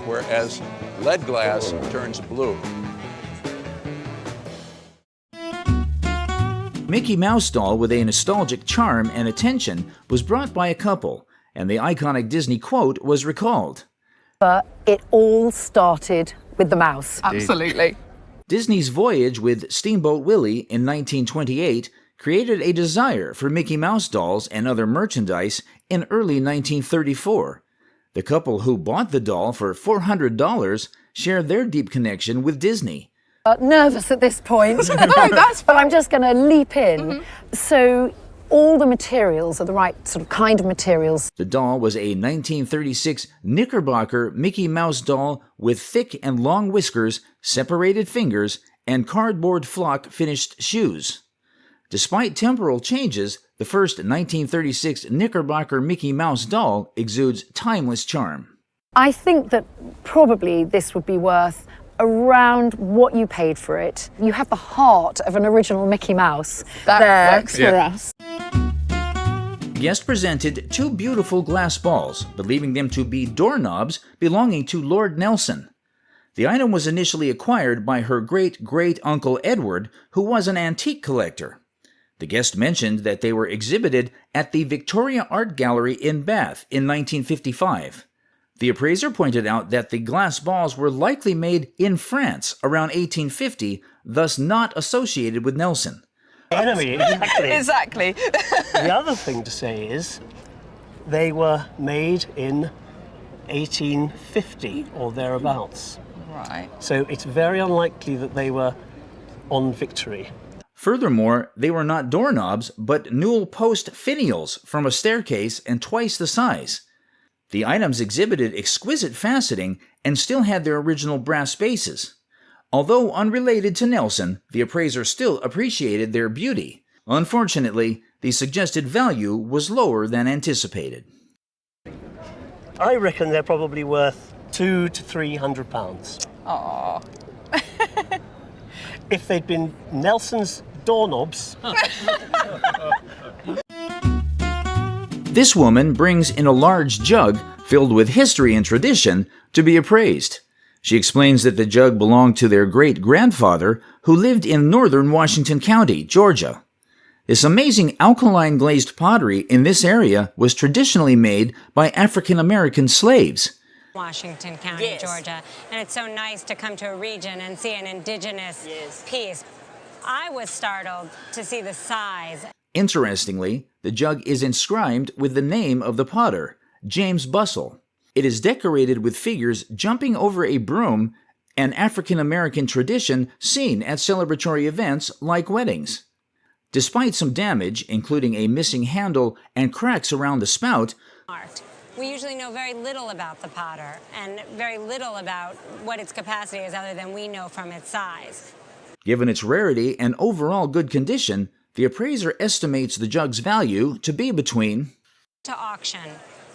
Whereas lead glass turns blue. Mickey Mouse doll with a nostalgic charm and attention was brought by a couple, and the iconic Disney quote was recalled. But it all started with the mouse. Absolutely. Disney's voyage with Steamboat Willie in 1928 created a desire for Mickey Mouse dolls and other merchandise in early 1934. The couple who bought the doll for $400 shared their deep connection with Disney. Nervous at this point. No, that's fine. But I'm just going to leap in. So all the materials are the right sort of kind of materials. The doll was a 1936 Knickerbocker Mickey Mouse doll with thick and long whiskers, separated fingers, and cardboard flock finished shoes. Despite temporal changes, The first 1936 Knickerbocker Mickey Mouse doll exudes timeless charm. I think that probably this would be worth around what you paid for it. You have the heart of an original Mickey Mouse. That works for us. Guest presented two beautiful glass balls, believing them to be doorknobs belonging to Lord Nelson. The item was initially acquired by her great-great-uncle Edward, who was an antique collector. The guest mentioned that they were exhibited at the Victoria Art Gallery in Bath in 1955. The appraiser pointed out that the glass balls were likely made in France around 1850, thus not associated with Nelson. Enemy, exactly. Exactly. The other thing to say is they were made in 1850 or thereabouts. Right. So it's very unlikely that they were on Victory. Furthermore, they were not doorknobs, but newel post finials from a staircase and twice the size. The items exhibited exquisite faceting and still had their original brass bases. Although unrelated to Nelson, the appraiser still appreciated their beauty. Unfortunately, the suggested value was lower than anticipated. I reckon they're probably worth £200 to £300. Aww. If they'd been Nelson's doorknobs. This woman brings in a large jug filled with history and tradition to be appraised. She explains that the jug belonged to their great-grandfather who lived in northern Washington County, Georgia. This amazing alkaline glazed pottery in this area was traditionally made by African-American slaves. Washington County, Georgia, and it's so nice to come to a region and see an indigenous piece. I was startled to see the size. Interestingly, the jug is inscribed with the name of the potter, James Bussell. It is decorated with figures jumping over a broom, an African-American tradition seen at celebratory events like weddings. Despite some damage, including a missing handle and cracks around the spout, we usually know very little about the potter and very little about what its capacity is other than we know from its size. Given its rarity and overall good condition, the appraiser estimates the jug's value to be between... To auction,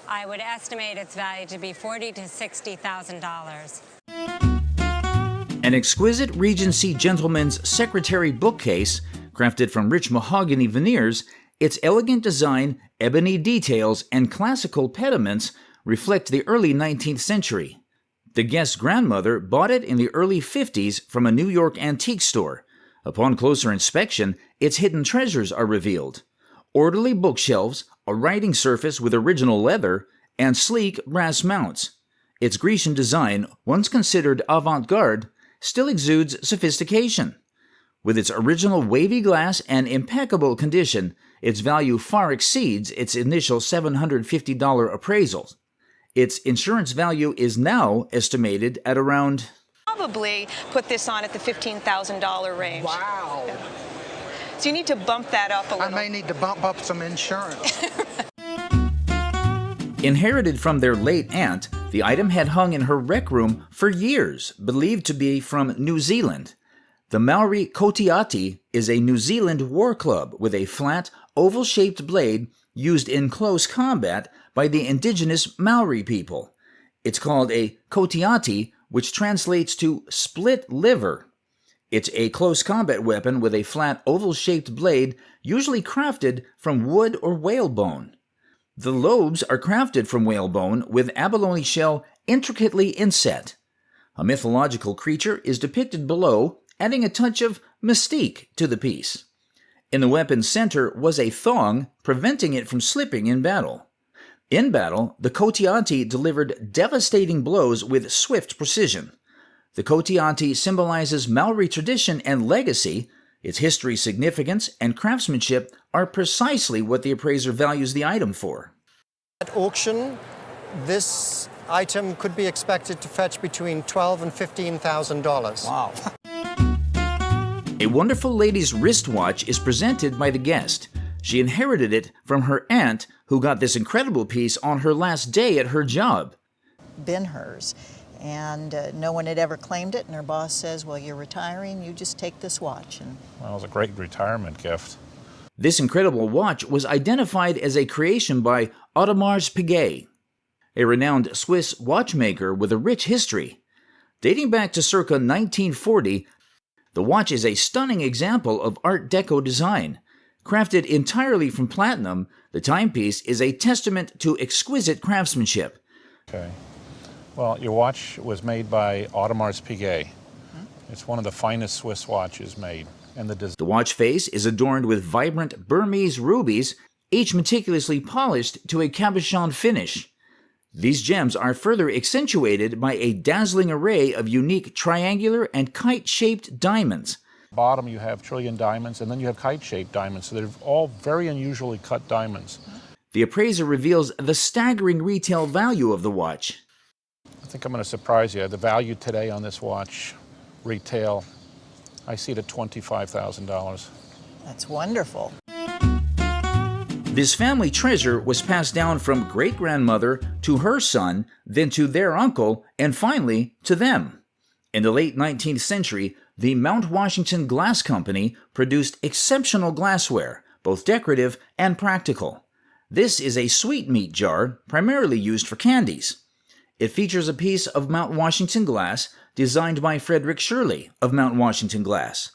I would estimate its value to be $40,000 to $60,000. An exquisite Regency gentleman's secretary bookcase, crafted from rich mahogany veneers, its elegant design, ebony details, and classical pediments reflect the early 19th century. The guest's grandmother bought it in the early 50s from a New York antique store. Upon closer inspection, its hidden treasures are revealed. Orderly bookshelves, a writing surface with original leather, and sleek brass mounts. Its Grecian design, once considered avant-garde, still exudes sophistication. With its original wavy glass and impeccable condition, its value far exceeds its initial $750 appraisal. Its insurance value is now estimated at around... Probably put this on at the $15,000 range. Wow. Yeah. So you need to bump that up a little. I may need to bump up some insurance. Inherited from their late aunt, the item had hung in her rec room for years, believed to be from New Zealand. The Maori Kotiati is a New Zealand war club with a flat, oval-shaped blade used in close combat by the indigenous Maori people. It's called a Kotiati, which translates to split liver. It's a close combat weapon with a flat oval-shaped blade, usually crafted from wood or whalebone. The lobes are crafted from whalebone with abalone shell intricately inset. A mythological creature is depicted below, adding a touch of mystique to the piece. In the weapon's center was a thong, preventing it from slipping in battle. In battle, the Kotiati delivered devastating blows with swift precision. The Kotiati symbolizes Maori tradition and legacy. Its history, significance, and craftsmanship are precisely what the appraiser values the item for. At auction, this item could be expected to fetch between $12,000 and $15,000. Wow. A wonderful lady's wristwatch is presented by the guest. She inherited it from her aunt, who got this incredible piece on her last day at her job. Been hers, and no one had ever claimed it, and her boss says, well, you're retiring, you just take this watch. And well, it was a great retirement gift. This incredible watch was identified as a creation by Audemars Piguet, a renowned Swiss watchmaker with a rich history. Dating back to circa 1940, the watch is a stunning example of Art Deco design. Crafted entirely from platinum, the timepiece is a testament to exquisite craftsmanship. Okay. Well, your watch was made by Audemars Piguet. It's one of the finest Swiss watches made. And the watch face is adorned with vibrant Burmese rubies, each meticulously polished to a cabochon finish. These gems are further accentuated by a dazzling array of unique triangular and kite-shaped diamonds. Bottom you have trillion diamonds, and then you have kite-shaped diamonds, so they're all very unusually cut diamonds. The appraiser reveals the staggering retail value of the watch. I think I'm going to surprise you. The value today on this watch, retail, I see it at $25,000. That's wonderful. This family treasure was passed down from great-grandmother to her son, then to their uncle, and finally to them. In the late 19th century, the Mount Washington Glass Company produced exceptional glassware, both decorative and practical. This is a sweetmeat jar, primarily used for candies. It features a piece of Mount Washington glass designed by Frederick Shirley of Mount Washington Glass.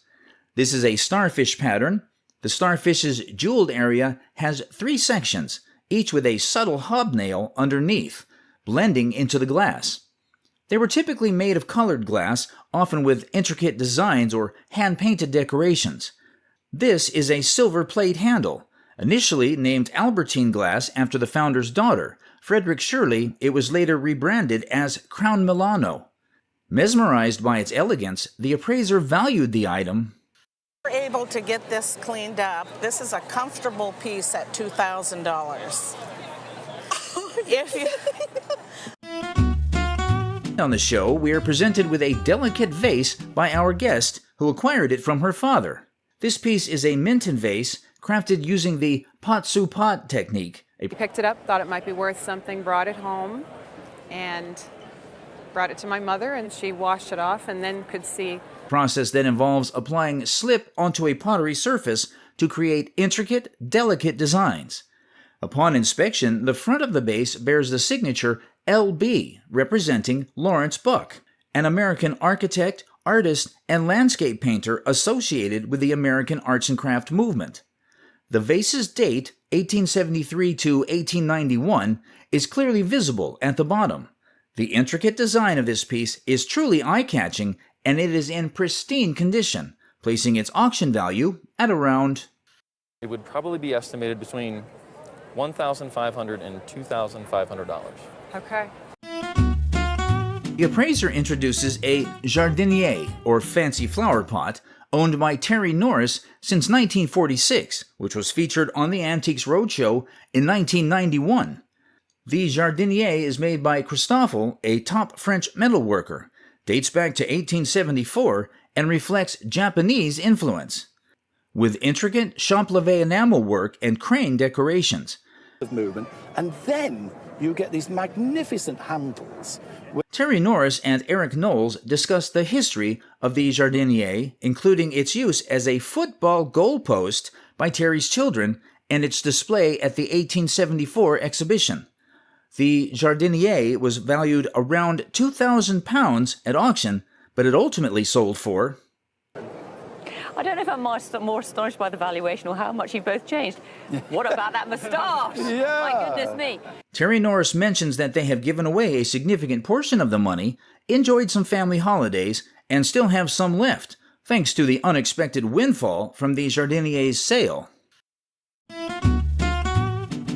This is a starfish pattern. The starfish's jeweled area has 3 sections, each with a subtle hobnail underneath, blending into the glass. They were typically made of colored glass, often with intricate designs or hand-painted decorations. This is a silver plate handle. Initially named Albertine glass after the founder's daughter, Frederick Shirley, it was later rebranded as Crown Milano. Mesmerized by its elegance, the appraiser valued the item. We're able to get this cleaned up. This is a comfortable piece at $2,000. If you... On the show, we are presented with a delicate vase by our guest, who acquired it from her father. This piece is a Minton vase, crafted using the pot-sous-pot technique. He picked it up, thought it might be worth something, brought it home, and brought it to my mother, and she washed it off and then could see. Process that involves applying slip onto a pottery surface to create intricate, delicate designs. Upon inspection, the front of the base bears the signature LB, representing Lawrence Buck, an American architect, artist, and landscape painter associated with the American arts and craft movement. The vase's date, 1873 to 1891, is clearly visible at the bottom. The intricate design of this piece is truly eye-catching, and it is in pristine condition, placing its auction value at around... It would probably be estimated between $1,500 and $2,500. Okay. The appraiser introduces a jardinier, or fancy flower pot, owned by Terry Norris since 1946, which was featured on the Antiques Roadshow in 1991. The jardinier is made by Christoffel, a top French metalworker, dates back to 1874, and reflects Japanese influence. With intricate champ-lavé enamel work and crane decorations. Movement, and then you get these magnificent handles. Terry Norris and Eric Knowles discuss the history of the jardinier, including its use as a football goalpost by Terry's children and its display at the 1874 exhibition. The jardinier was valued around £2,000 at auction, but it ultimately sold for... I don't know if I'm more astonished by the valuation or how much you've both changed. What about that moustache? Yeah. My goodness me. Terry Norris mentions that they have given away a significant portion of the money, enjoyed some family holidays, and still have some left, thanks to the unexpected windfall from the jardinier's sale.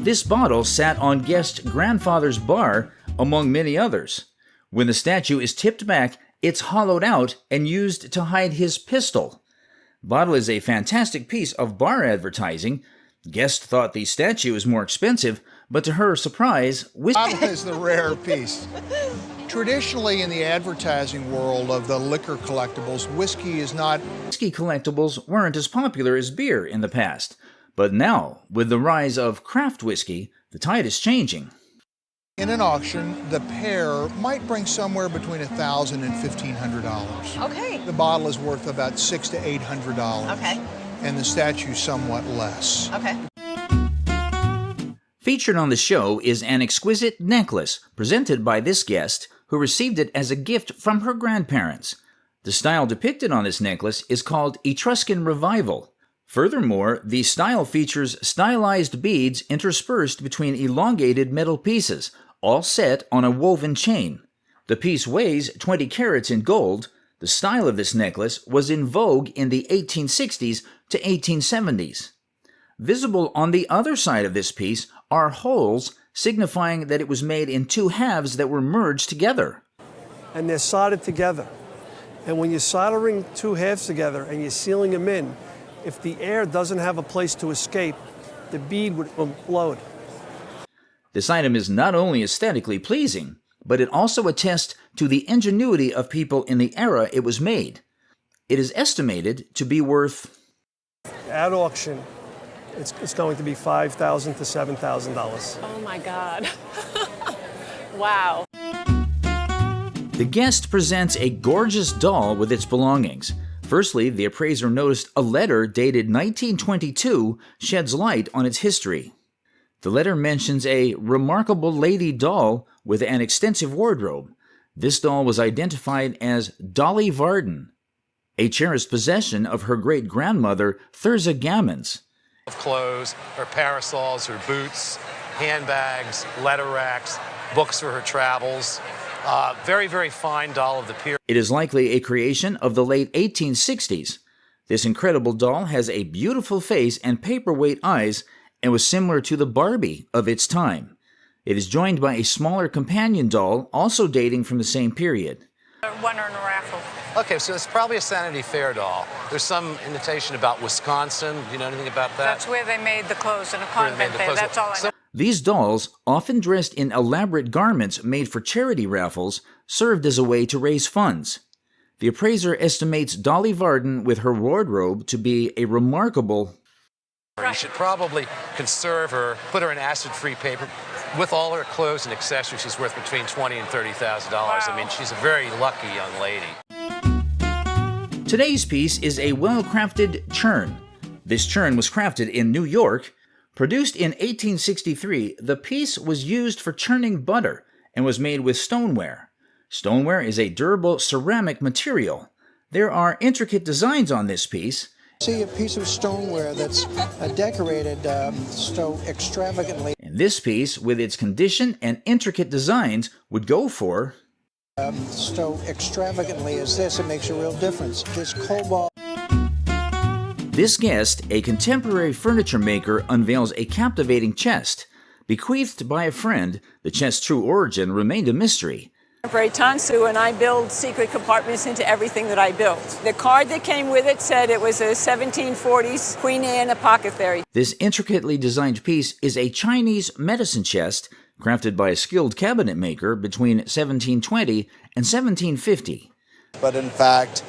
This bottle sat on guest grandfather's bar, among many others. When the statue is tipped back, it's hollowed out and used to hide his pistol. Bottle is a fantastic piece of bar advertising. Guest thought the statue was more expensive, but to her surprise, Bottle is the rare piece. Traditionally, in the advertising world of the liquor collectibles, whiskey is not... Whiskey collectibles weren't as popular as beer in the past, but now, with the rise of craft whiskey, the tide is changing. In an auction, the pair might bring somewhere between $1,000 and $1,500. Okay. The bottle is worth about $600 to $800. Okay. and the statue somewhat less. Okay. Featured on the show is an exquisite necklace presented by this guest, who received it as a gift from her grandparents. The style depicted on this necklace is called Etruscan Revival. Furthermore, the style features stylized beads interspersed between elongated metal pieces, all set on a woven chain. The piece weighs 20 carats in gold. The style of this necklace was in vogue in the 1860s to 1870s. Visible on the other side of this piece are holes signifying that it was made in two halves that were merged together. And they're soldered together. And when you're soldering two halves together and you're sealing them in, if the air doesn't have a place to escape, the bead would implode. This item is not only aesthetically pleasing, but it also attests to the ingenuity of people in the era it was made. It is estimated to be worth... At auction, it's going to be $5,000 to $7,000. Oh my God. Wow. The guest presents a gorgeous doll with its belongings. Firstly, the appraiser noticed a letter dated 1922 sheds light on its history. The letter mentions a remarkable lady doll with an extensive wardrobe. This doll was identified as Dolly Varden, a cherished possession of her great-grandmother Thirza Gammons. Clothes, her parasols, her boots, handbags, letter racks, books for her travels. Very, very fine doll of the period. It is likely a creation of the late 1860s. This incredible doll has a beautiful face and paperweight eyes and was similar to the Barbie of its time. It is joined by a smaller companion doll, also dating from the same period. Winner in a raffle. Okay, so it's probably a Vanity Fair doll. There's some indication about Wisconsin. Do you know anything about that? That's where they made the clothes in a convent there. That's all I know. These dolls, often dressed in elaborate garments made for charity raffles, served as a way to raise funds. The appraiser estimates Dolly Varden with her wardrobe to be a remarkable... You should probably conserve her, put her in acid-free paper. With all her clothes and accessories, she's worth between $20,000 and $30,000. Wow. I mean, she's a very lucky young lady. Today's piece is a well-crafted churn. This churn was crafted in New York. Produced in 1863, the piece was used for churning butter and was made with stoneware. Stoneware is a durable ceramic material. There are intricate designs on this piece. See a piece of stoneware that's decorated so extravagantly. And this piece, with its condition and intricate designs, would go for... so extravagantly as this, it makes a real difference. This cobalt... This guest, a contemporary furniture maker, unveils a captivating chest. Bequeathed by a friend, the chest's true origin remained a mystery. Tansu and I build secret compartments into everything that I built. The card that came with it said it was a 1740s Queen Anne apothecary. This intricately designed piece is a Chinese medicine chest crafted by a skilled cabinet maker between 1720 and 1750. But in fact,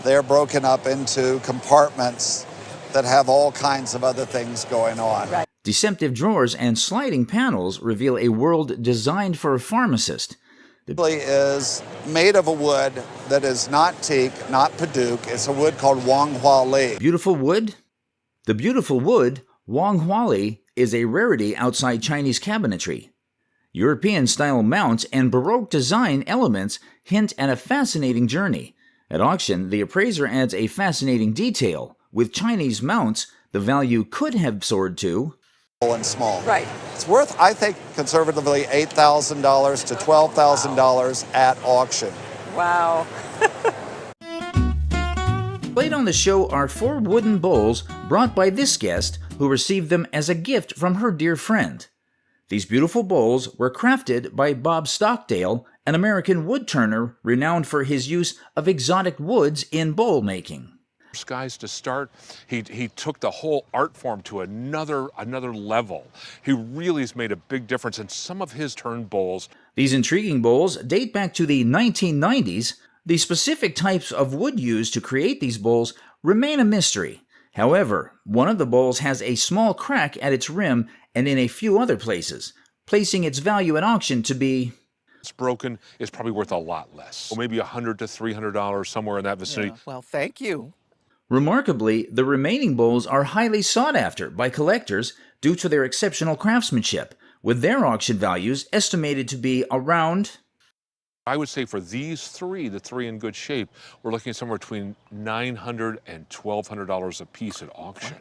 they're broken up into compartments that have all kinds of other things going on. Right. Deceptive drawers and sliding panels reveal a world designed for a pharmacist. It is made of a wood that is not teak, not paduk. It's a wood called Wang Hua Li. Beautiful wood? The beautiful wood, Wang Hua Li, is a rarity outside Chinese cabinetry. European-style mounts and Baroque design elements hint at a fascinating journey. At auction, the appraiser adds a fascinating detail. With Chinese mounts, the value could have soared to... and small. Right. It's worth, I think, conservatively $8,000 to $12,000 at auction. Wow. Played on the show are 4 wooden bowls brought by this guest, who received them as a gift from her dear friend. These beautiful bowls were crafted by Bob Stockdale, an American woodturner renowned for his use of exotic woods in bowl making. Guys, to start, he took the whole art form to another level. He really has made a big difference in some of his turn bowls. These intriguing bowls date back to the 1990s. The specific types of wood used to create these bowls remain a mystery. However, one of the bowls has a small crack at its rim and in a few other places, placing its value at auction to be... It's broken, it's probably worth a lot less. Or maybe $100 to $300, somewhere in that vicinity. Yeah. Well, thank you. Remarkably, the remaining bowls are highly sought after by collectors due to their exceptional craftsmanship, with their auction values estimated to be around... I would say for these three, the three in good shape, we're looking at somewhere between $900 and $1,200 a piece at auction.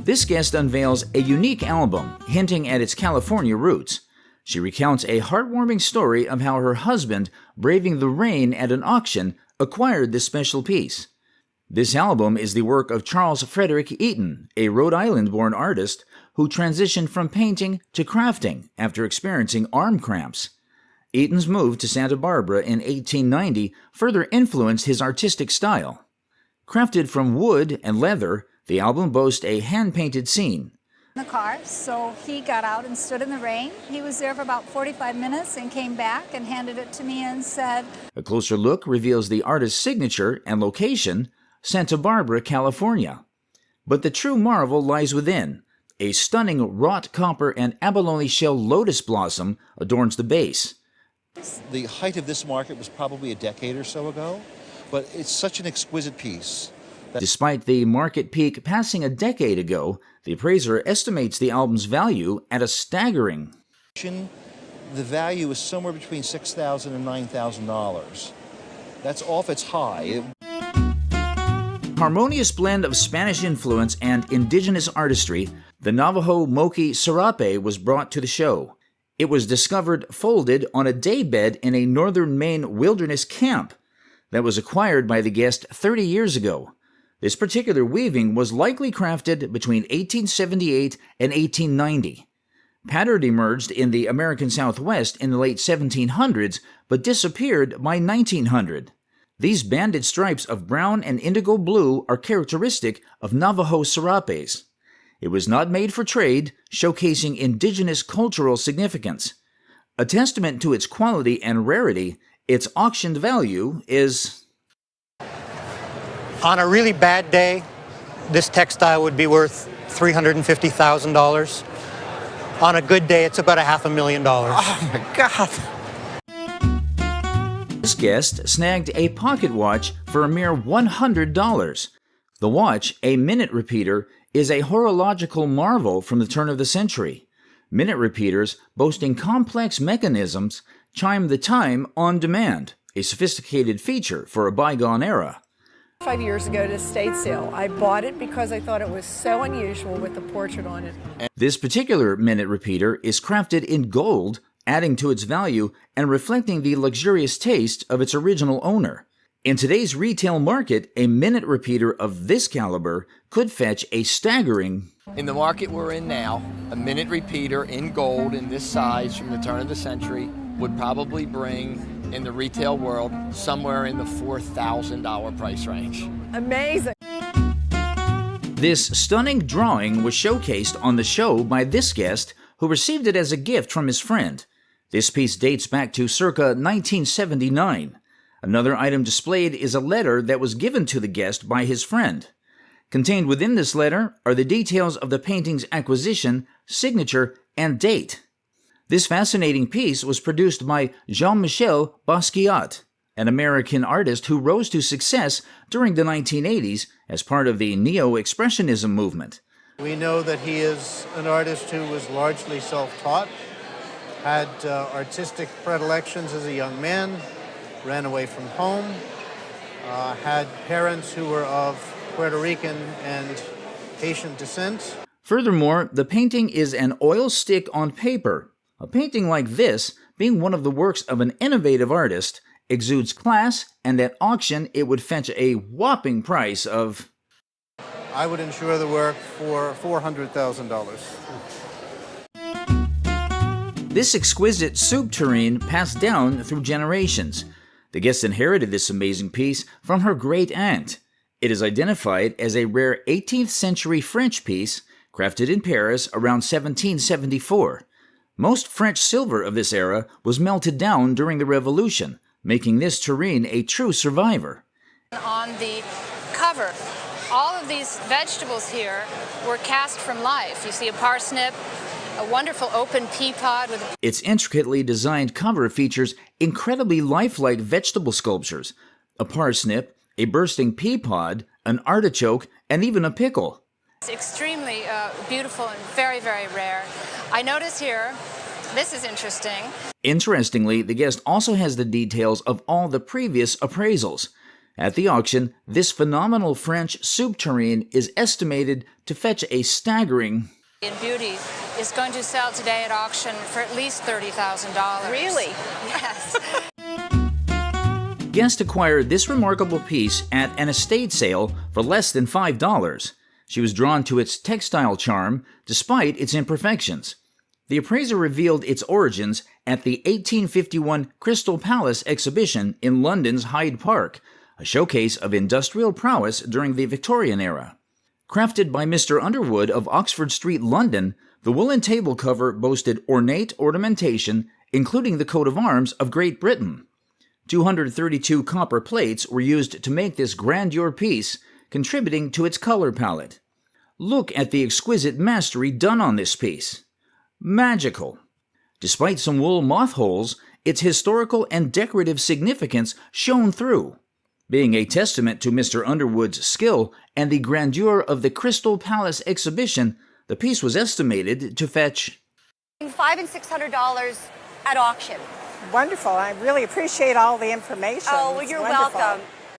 This guest unveils a unique album hinting at its California roots. She recounts a heartwarming story of how her husband, braving the rain at an auction, acquired this special piece. This album is the work of Charles Frederick Eaton, a Rhode Island-born artist who transitioned from painting to crafting after experiencing arm cramps. Eaton's move to Santa Barbara in 1890 further influenced his artistic style. Crafted from wood and leather, the album boasts a hand-painted scene. The car, so he got out and stood in the rain. He was there for about 45 minutes and came back and handed it to me and said... A closer look reveals the artist's signature and location, Santa Barbara, California. But the true marvel lies within. A stunning wrought copper and abalone shell lotus blossom adorns the base. The height of this market was probably a decade or so ago, but it's such an exquisite piece. Despite the market peak passing a decade ago, the appraiser estimates the album's value at a staggering... The value is somewhere between $6,000 and $9,000. That's off its high. Harmonious blend of Spanish influence and indigenous artistry, the Navajo Moki serape was brought to the show. It was discovered folded on a daybed in a northern Maine wilderness camp that was acquired by the guest 30 years ago. This particular weaving was likely crafted between 1878 and 1890. Pattern emerged in the American Southwest in the late 1700s, but disappeared by 1900. These banded stripes of brown and indigo blue are characteristic of Navajo serapes. It was not made for trade, showcasing indigenous cultural significance. A testament to its quality and rarity, its auctioned value is... On a really bad day, this textile would be worth $350,000. On a good day, it's about $500,000. Oh my God! This guest snagged a pocket watch for a mere $100. The watch, a minute repeater, is a horological marvel from the turn of the century. Minute repeaters, boasting complex mechanisms, chime the time on demand, a sophisticated feature for a bygone era. 5 years ago at a estate sale. I bought it because I thought it was so unusual with the portrait on it. This particular minute repeater is crafted in gold, adding to its value and reflecting the luxurious taste of its original owner. In today's retail market, a minute repeater of this caliber could fetch a staggering... In the market we're in now, a minute repeater in gold in this size from the turn of the century would probably bring, in the retail world, somewhere in the $4,000 price range. Amazing! This stunning drawing was showcased on the show by this guest, who received it as a gift from his friend. This piece dates back to circa 1979. Another item displayed is a letter that was given to the guest by his friend. Contained within this letter are the details of the painting's acquisition, signature, and date. This fascinating piece was produced by Jean-Michel Basquiat, an American artist who rose to success during the 1980s as part of the Neo-Expressionism movement. We know that he is an artist who was largely self-taught, had artistic predilections as a young man, ran away from home, had parents who were of Puerto Rican and Haitian descent. Furthermore, the painting is an oil stick on paper. A painting like this, being one of the works of an innovative artist, exudes class, and at auction it would fetch a whopping price of... I would insure the work for $400,000. This exquisite soup tureen passed down through generations. The guest inherited this amazing piece from her great aunt. It is identified as a rare 18th century French piece, crafted in Paris around 1774. Most French silver of this era was melted down during the Revolution, making this tureen a true survivor. On the cover, all of these vegetables here were cast from life. You see a parsnip, a wonderful open pea pod with... Its intricately designed cover features incredibly lifelike vegetable sculptures, a parsnip, a bursting pea pod, an artichoke, and even a pickle. It's extremely beautiful and very, very rare. I notice here, this is interesting. Interestingly, the guest also has the details of all the previous appraisals. At the auction, this phenomenal French soup tureen is estimated to fetch a staggering In beauty is going to sell today at auction for at least $30,000. Really? Yes. Guest acquired this remarkable piece at an estate sale for less than $5. She was drawn to its textile charm despite its imperfections. The appraiser revealed its origins at the 1851 Crystal Palace exhibition in London's Hyde Park, a showcase of industrial prowess during the Victorian era. Crafted by Mr. Underwood of Oxford Street, London, the woolen table cover boasted ornate ornamentation, including the coat of arms of Great Britain. 232 copper plates were used to make this grandeur piece, contributing to its color palette. Look at the exquisite mastery done on this piece. Magical. Despite some wool moth holes, its historical and decorative significance shone through, being a testament to Mr. Underwood's skill and the grandeur of the Crystal Palace exhibition. The piece was estimated to fetch $500 and $600 at auction. Wonderful. I really appreciate all the information. Oh, well, It's you're wonderful. welcome.